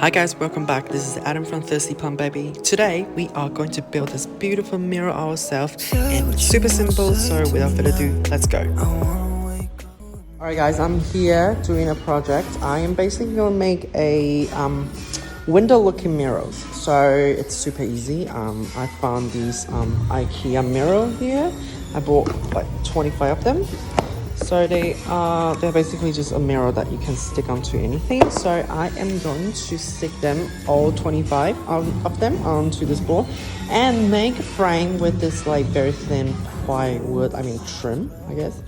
Hi guys, welcome back. This is Adam from Thirsty Plum Baby. Today we are going to build this beautiful mirror ourselves, and it's super simple, so without further ado, let's go. Alright guys, I'm here doing a project. I am basically going to make a window looking mirrors. So it's super easy. I found these IKEA mirror here. I bought like 25 of them. So they're basically just a mirror that you can stick onto anything. So I am going to stick them, all 25 of them, onto this board and make a frame with this like very thin plywood, trim, I guess,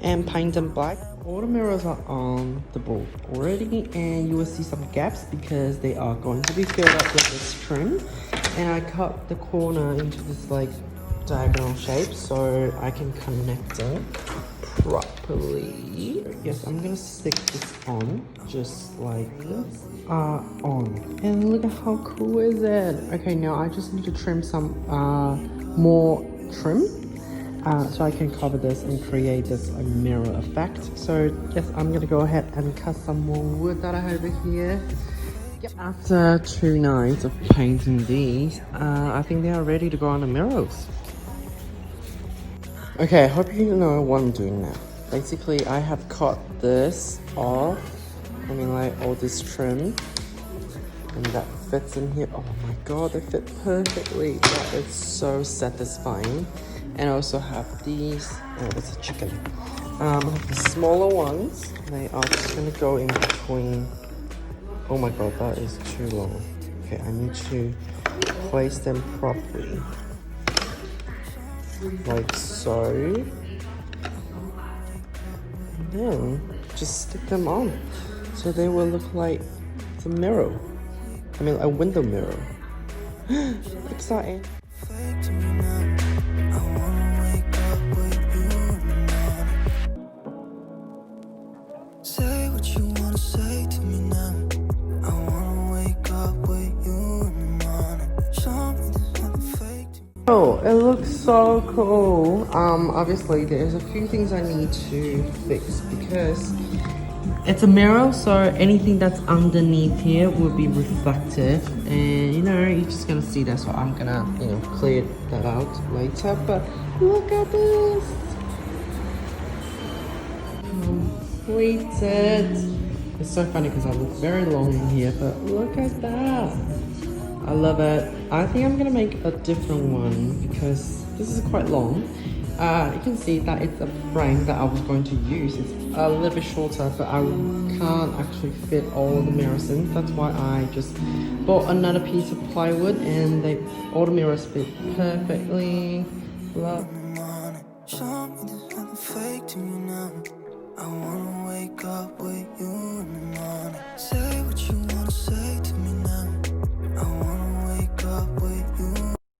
and paint them black. All the mirrors are on the board already, and you will see some gaps because they are going to be filled up with this trim. And I cut the corner into this like diagonal shape so I can connect it properly. Yes, I'm gonna stick this on just like this. On. And look at how cool is it? Okay, now I just need to trim some more trim so I can cover this and create this mirror effect. So yes, I'm gonna go ahead and cut some more wood that I have over here. Yep. After 2 nights of painting these, I think they are ready to go on the mirrors. Okay, I hope you know what I'm doing now. Basically, I have cut this off. Like all this trim. And that fits in here. Oh my god, they fit perfectly. That is so satisfying. And I also have these. Oh, it's a chicken. The smaller ones. They are just gonna go in between. Oh my god, that is too long. Okay, I need to place them properly. Like so. And then just stick them on. So they will look like the mirror. A window mirror. Exciting. Say what you wanna say to me now. I wanna wake up with you in the morning. Show me there's nothing fake to me. Oh, it looks so cool. Obviously there's a few things I need to fix because it's a mirror, so anything that's underneath here will be reflective, and you're just gonna see that. So I'm gonna clear that out later. But look at this. Completed. It's so funny because I look very long in here, but look at that. I love it. I think I'm gonna make a different one because this is quite long. You can see that it's a frame that I was going to use. It's a little bit shorter, but I can't actually fit all the mirrors in. That's why I just bought another piece of plywood, and all the mirrors fit perfectly. Love. Show me there's nothing fake to me now. I wanna wake up with you in the